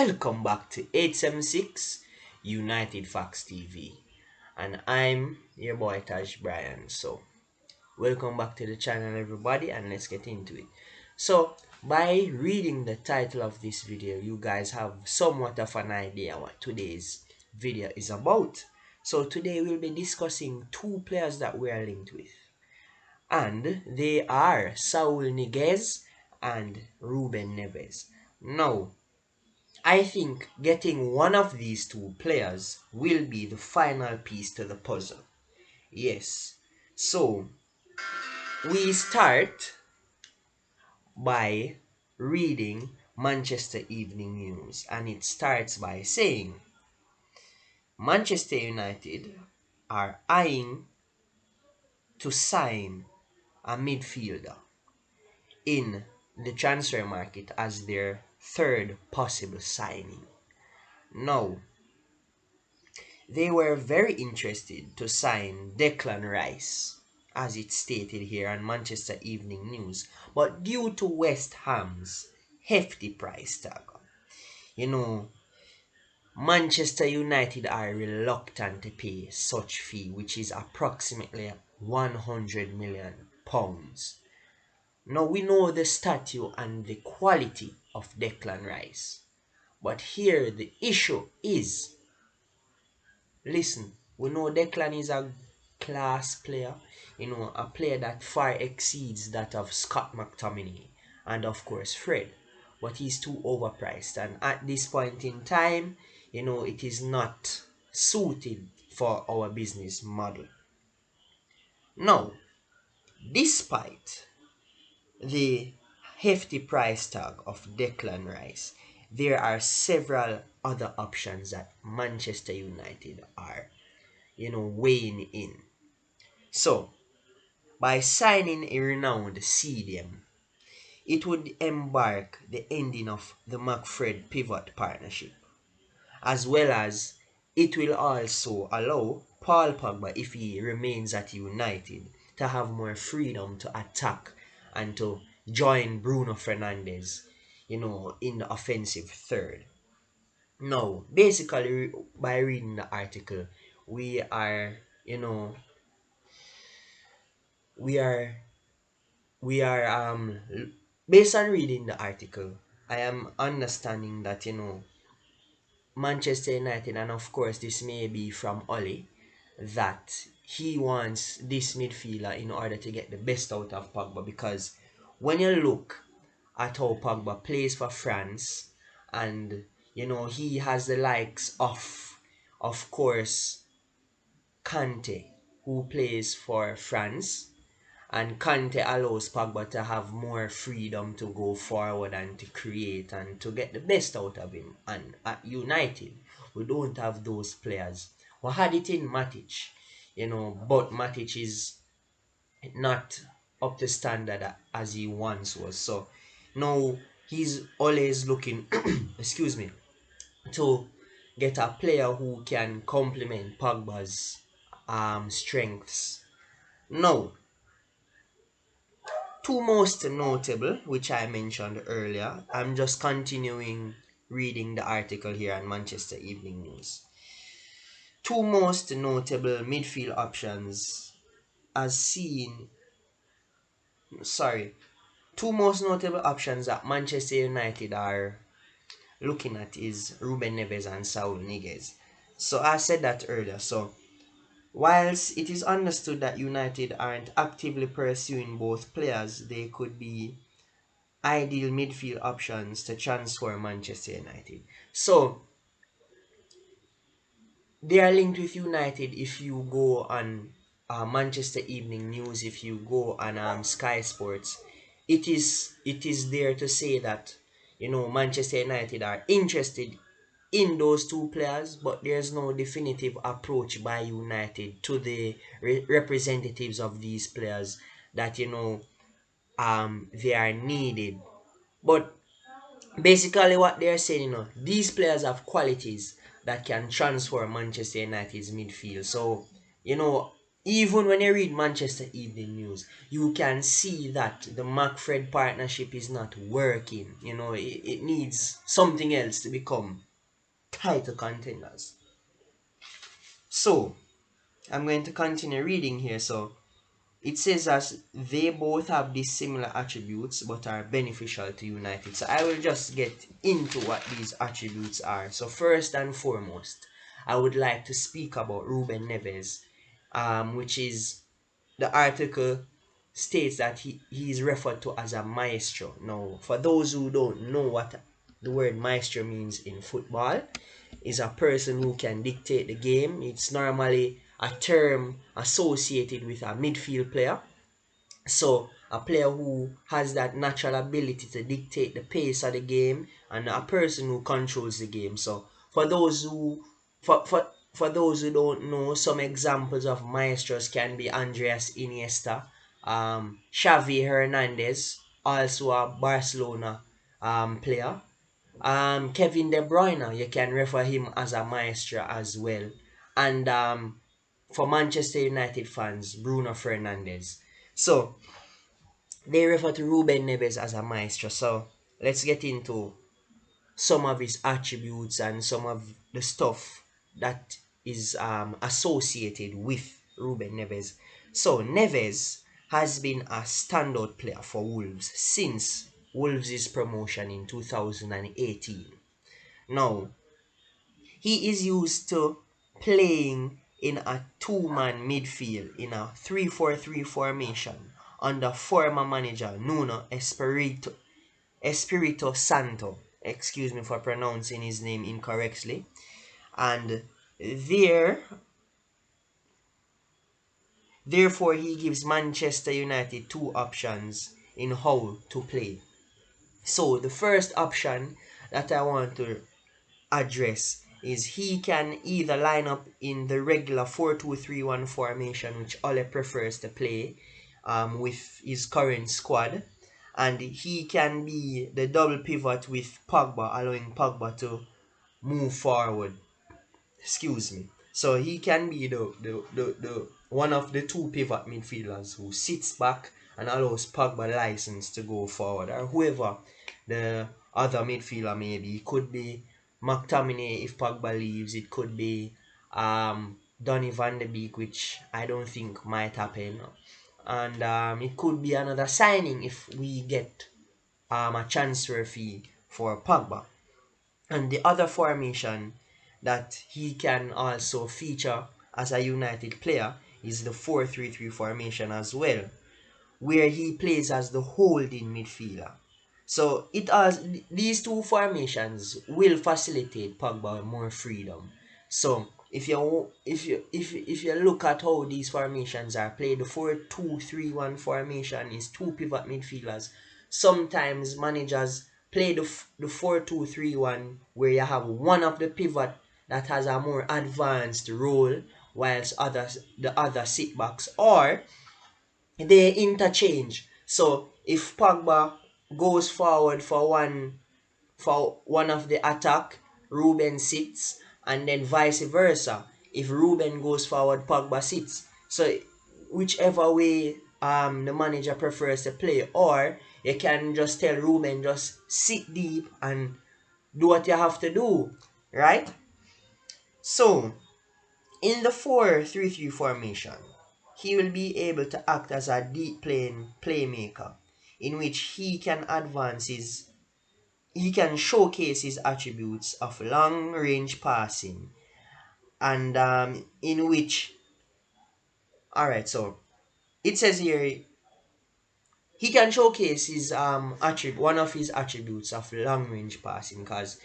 Welcome back to 876 United Facts TV, and I'm your boy Taj Brian. So, welcome back to the channel, everybody, and let's get into it. So, by reading the title of this video, you guys have somewhat of an idea what today's video is about. So, today we'll be discussing two players that we are linked with, and they are Saul Niguez and Ruben Neves. Now, I think getting one of these two players will be the final piece to the puzzle. Yes. So, we start by reading Manchester Evening News, and it starts by saying Manchester United are eyeing to sign a midfielder in the transfer market as their third possible signing. Now, they were very interested to sign Declan Rice, as it stated here on Manchester Evening News, but due to West Ham's hefty price tag, you know, Manchester United are reluctant to pay such fee, which is approximately £100 million. Now we know the stature and the quality of Declan Rice, but here the issue is, listen, we know Declan is a class player, a player that far exceeds that of Scott McTominay and of course Fred, but he's too overpriced, and at this point in time, it is not suited for our business model. Now, despite the hefty price tag of Declan Rice, there are several other options that Manchester United are weighing in. So, by signing a renowned CDM, it would embark the ending of the McFred pivot partnership, as well as it will also allow Paul Pogba, if he remains at United, to have more freedom to attack and to join Bruno Fernandes, in the offensive third. Now, basically, by reading the article, we are, you know, we are we are based on reading the article, I am understanding that Manchester United, and of course this may be from Oli, that he wants this midfielder in order to get the best out of Pogba, because when you look at how Pogba plays for France, and he has the likes of course Kante, who plays for France, and Kante allows Pogba to have more freedom to go forward and to create and to get the best out of him. And at United, we don't have those players. We had it in Matic, but Matic is not up to standard as he once was. So now he's always looking, excuse me, to get a player who can complement Pogba's strengths. Now, two most notable, which I mentioned earlier, I'm just continuing reading the article here on Manchester Evening News. Two most notable midfield options as seen, sorry, two most notable options that Manchester United are looking at is Ruben Neves and Saul Niguez. So I said that earlier. So whilst it is understood that United aren't actively pursuing both players, they could be ideal midfield options to transform Manchester United. So they are linked with United. If you go on Manchester Evening News, if you go on Sky Sports, it is there to say that Manchester United are interested in those two players, but there's no definitive approach by United to the representatives of these players that they are needed. But basically what they're saying, these players have qualities that can transform Manchester United's midfield. So Even when you read Manchester Evening News, you can see that the McFred partnership is not working. It needs something else to become title contenders. So, I'm going to continue reading here. So, it says as they both have these similar attributes but are beneficial to United. So I will just get into what these attributes are. So first and foremost, I would like to speak about Ruben Neves, which is the article states that he is referred to as a maestro. Now, for those who don't know what the word maestro means in football, is a person who can dictate the game. It's normally a term associated with a midfield player, so a player who has that natural ability to dictate the pace of the game and a person who controls the game. So for those who for those who don't know, some examples of maestros can be Andreas Iniesta, Xavi Hernandez, also a Barcelona player. Kevin De Bruyne, you can refer him as a maestro as well. And for Manchester United fans, Bruno Fernandes. So they refer to Ruben Neves as a maestro. So let's get into some of his attributes and some of the stuff that is associated with Ruben Neves. So Neves has been a standout player for Wolves since Wolves' promotion in 2018. Now, he is used to playing in a two-man midfield in a 3-4-3 formation under former manager Nuno Espirito Santo. Excuse me for pronouncing his name incorrectly. And there, therefore, he gives Manchester United two options in how to play. So the first option that I want to address is he can either line up in the regular 4-2-3-1 formation, which Ole prefers to play with his current squad, and he can be the double pivot with Pogba, allowing Pogba to move forward. Excuse me. So he can be the one of the two pivot midfielders who sits back and allows Pogba license to go forward, or whoever the other midfielder may be. It could be McTominay if Pogba leaves. It could be Donny van de Beek, which I don't think might happen. And it could be another signing if we get a transfer fee for Pogba. And the other formation that he can also feature as a United player is the 4-3-3 formation as well, where he plays as the holding midfielder. So it has these two formations will facilitate Pogba more freedom. So if you look at how these formations are played, the 4-2-3-1 formation is two pivot midfielders. Sometimes managers play the 4-2-3-1 where you have one of the pivot that has a more advanced role whilst the other sit backs, or they interchange. So if Pogba goes forward for one of the attack, Ruben sits, and then vice versa. If Ruben goes forward, Pogba sits. So whichever way the manager prefers to play, or you can just tell Ruben just sit deep and do what you have to do, right? So in the 4-3-3 formation, he will be able to act as a deep playing playmaker in which he can showcase his attributes of long range passing, and in which, all right, so it says here he can showcase his attribute one of his attributes of long range passing, because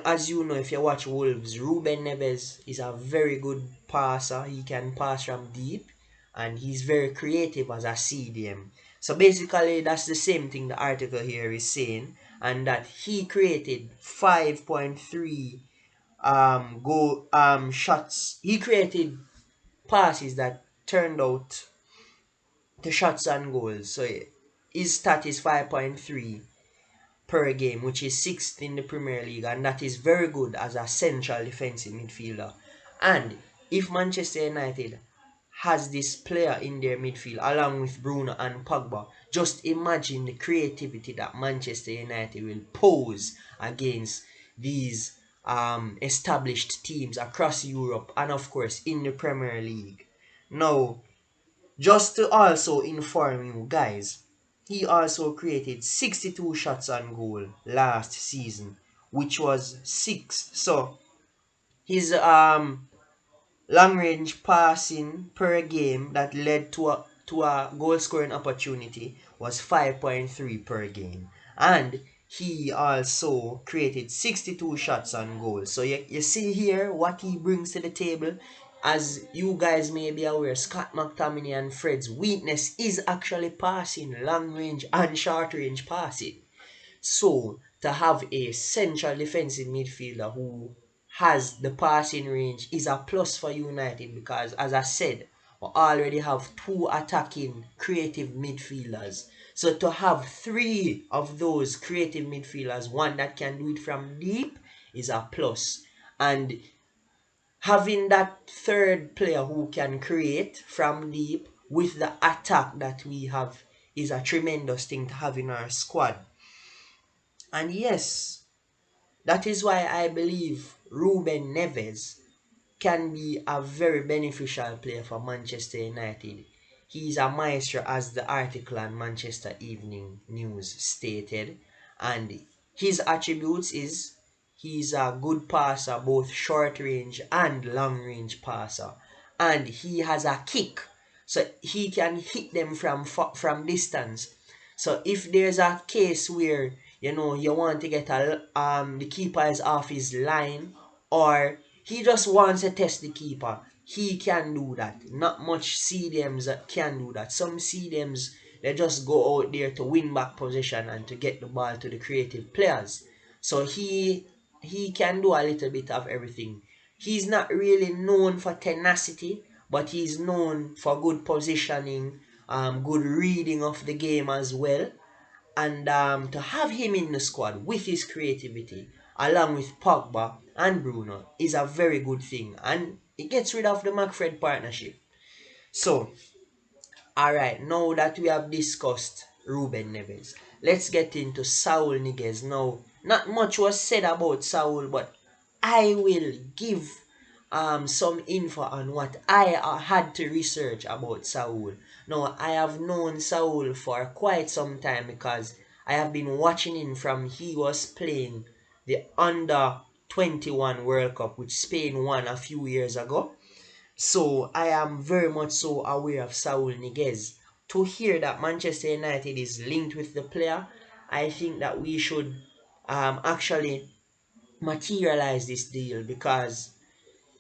as you know, if you watch Wolves, Ruben Neves is a very good passer. He can pass from deep, and he's very creative as a CDM. So basically, that's the same thing the article here is saying, and that he created 5.3 shots. He created passes that turned out to shots and goals. So his stat is 5.3 per game, which is sixth in the Premier League, and that is very good as a central defensive midfielder. And if Manchester United has this player in their midfield along with Bruno and Pogba. Just imagine the creativity that Manchester United will pose against these established teams across Europe and of course in the Premier League. Now, just to also inform you guys, he also created 62 shots on goal last season, which was 6. So his long range passing per game that led to a goal scoring opportunity was 5.3 per game. And he also created 62 shots on goal. So you see here what he brings to the table. As you guys may be aware, Scott McTominay and Fred's weakness is actually passing, long range and short range passing. So to have a central defensive midfielder who has the passing range is a plus for United because, as I said, we already have two attacking creative midfielders. So to have three of those creative midfielders, one that can do it from deep, is a plus. And having that third player who can create from deep with the attack that we have is a tremendous thing to have in our squad. And yes, that is why I believe Ruben Neves can be a very beneficial player for Manchester United. He's a maestro, as the article on Manchester Evening News stated, and his attributes is he's a good passer, both short range and long range passer, and he has a kick, so he can hit them from distance. So if there's a case where you want to get the keeper is off his line, or he just wants to test the keeper, he can do that. Not much CDMs that can do that. Some CDMs, they just go out there to win back possession and to get the ball to the creative players. So he can do a little bit of everything. He's not really known for tenacity, but he's known for good positioning, good reading of the game as well. And to have him in the squad with his creativity, along with Pogba and Bruno, is a very good thing. And it gets rid of the McFred partnership. So, alright, now that we have discussed Ruben Neves, let's get into Saul Niguez. Now, not much was said about Saul, but I will give some info on what I had to research about Saul. Now, I have known Saul for quite some time because I have been watching him from he was playing the under 21 World Cup, which Spain won a few years ago. So I am very much so aware of Saul Niguez. To hear that Manchester United is linked with the player, I think that we should actually materialize this deal because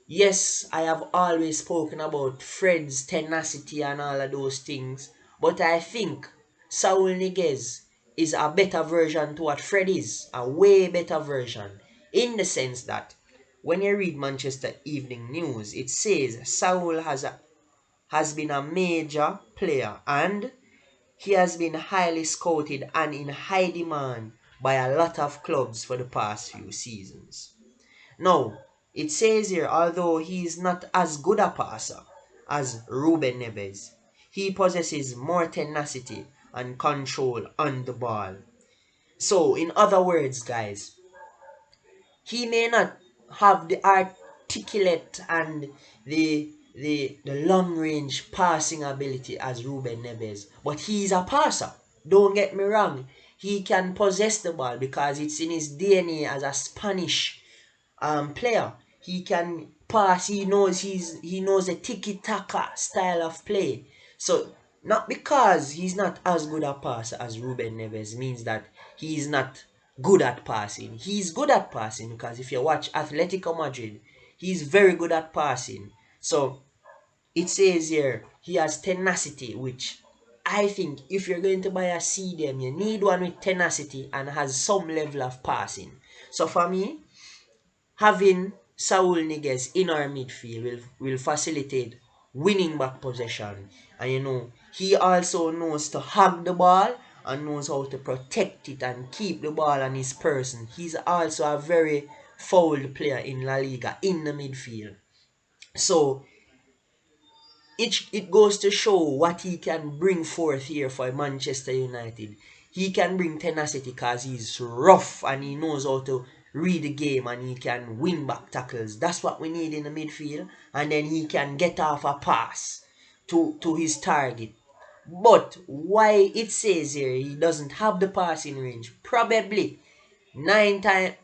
yes, I have always spoken about Fred's tenacity and all of those things, but I think Saul Niguez is a better version to what Fred is, a way better version, in the sense that when you read Manchester Evening News, it says Saul has been a major player and he has been highly scouted and in high demand by a lot of clubs for the past few seasons. Now, it says here, although he is not as good a passer as Ruben Neves, he possesses more tenacity and control on the ball. So, in other words, guys, he may not have the articulate and the long range passing ability as Ruben Neves, but he's a passer. Don't get me wrong. He can possess the ball because it's in his DNA as a Spanish player. He can pass. He knows a tiki taka style of play. So not because he's not as good a passer as Ruben Neves means that he's not good at passing. He's good at passing because if you watch Atletico Madrid, he's very good at passing. So it says here he has tenacity, which I think if you're going to buy a CDM, you need one with tenacity and has some level of passing. So for me, having Saul Niguez in our midfield will facilitate winning back possession. And he also knows to hug the ball and knows how to protect it and keep the ball on his person. He's also a very fouled player in La Liga in the midfield. So it goes to show what he can bring forth here for Manchester United. He can bring tenacity because he's rough and he knows how to read the game and he can win back tackles. That's what we need in the midfield. And then he can get off a pass to his target. But why it says here he doesn't have the passing range? Probably nine time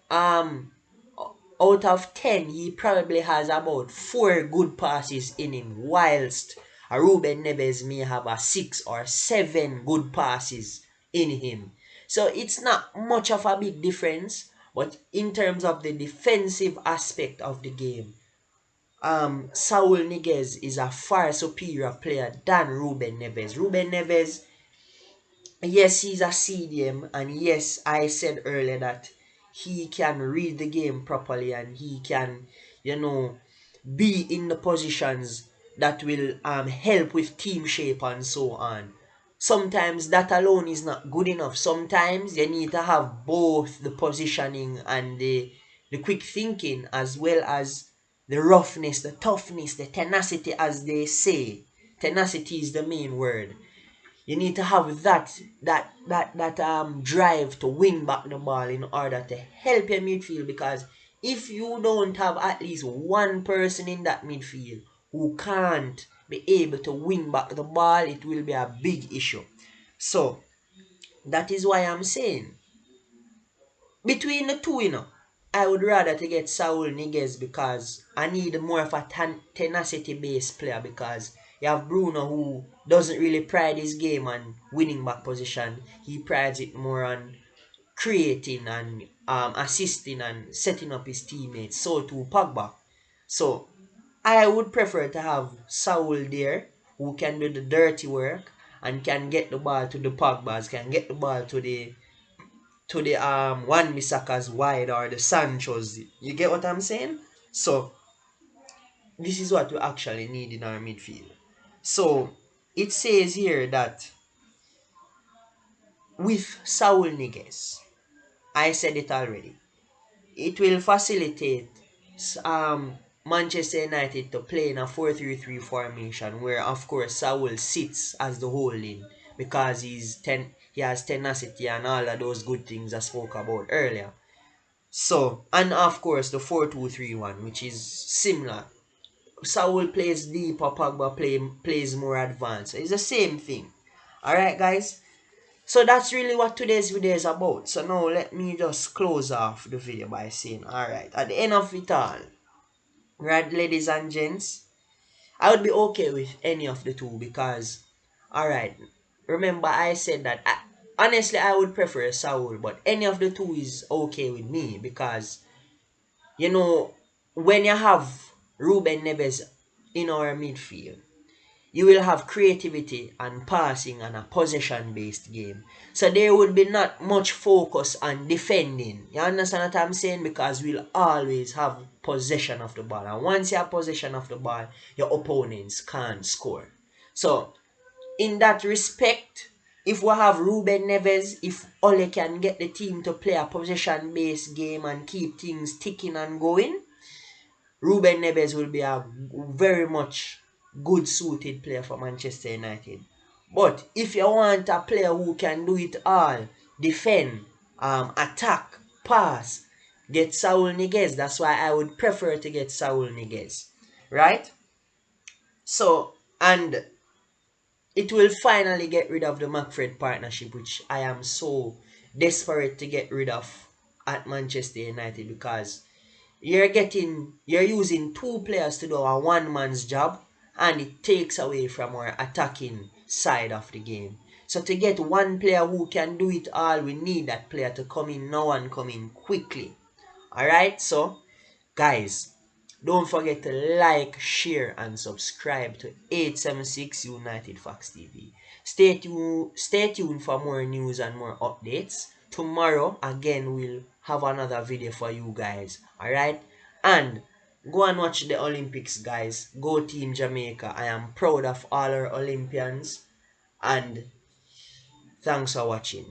out of 10 he probably has about 4 good passes in him, whilst a Ruben Neves may have a 6 or 7 good passes in him. So it's not much of a big difference, but in terms of the defensive aspect of the game, Saul Niguez is a far superior player than Ruben Neves. Ruben Neves, yes, he's a CDM, and yes, I said earlier that he can read the game properly and he can, you know, be in the positions that will help with team shape and so on. Sometimes that alone is not good enough. Sometimes you need to have both the positioning and the quick thinking, as well as the roughness, the toughness, the tenacity, as they say. Tenacity is the main word. You need to have that drive to win back the ball in order to help your midfield, because if you don't have at least one person in that midfield who can't be able to win back the ball, it will be a big issue. So that is why I'm saying between the two, I would rather to get Saul Niguez, because I need more of a tenacity-based player, because you have Bruno who doesn't really pride his game on winning back position. He prides it more on creating and assisting and setting up his teammates. So too Pogba. So I would prefer to have Saul there, who can do the dirty work and can get the ball to the Pogbas, can get the ball to the Wan Bissaka's wide, or the Sancho's. You get what I'm saying? So this is what we actually need in our midfield. So it says here that with Saul Niguez, I said it already, it will facilitate Manchester United to play in a 4-3-3 formation, where of course Saul sits as the holding, because he has tenacity and all of those good things I spoke about earlier. So, and of course the 4-2-3-1, which is similar. Saul plays deeper, Pogba plays more advanced. It's the same thing. Alright guys? So that's really what today's video is about. So now let me just close off the video by saying, alright, at the end of it all, right, ladies and gents, I would be okay with any of the two, because, alright, remember I said that, honestly I would prefer Saul, but any of the two is okay with me, because you know, when you have Ruben Neves in our midfield, you will have creativity and passing and a possession-based game. So there would be not much focus on defending. You understand what I'm saying? Because we'll always have possession of the ball. And once you have possession of the ball, your opponents can't score. So in that respect, if we have Ruben Neves, if Ole can get the team to play a possession-based game and keep things ticking and going, Ruben Neves will be a very much good suited player for Manchester United. But if you want a player who can do it all, defend, attack, pass, get Saul Niguez. That's why I would prefer to get Saul Niguez. Right? So, and it will finally get rid of the McFred partnership, which I am so desperate to get rid of at Manchester United, because you're using two players to do a one man's job, and it takes away from our attacking side of the game. So to get one player who can do it all, we need that player to come in now and come in quickly. Alright, so guys, don't forget to like, share, and subscribe to 876 United Fox TV. Stay tuned for more news and more updates. Tomorrow, again, we'll have another video for you guys. Alright? And go and watch the Olympics, guys. Go Team Jamaica. I am proud of all our Olympians. And thanks for watching.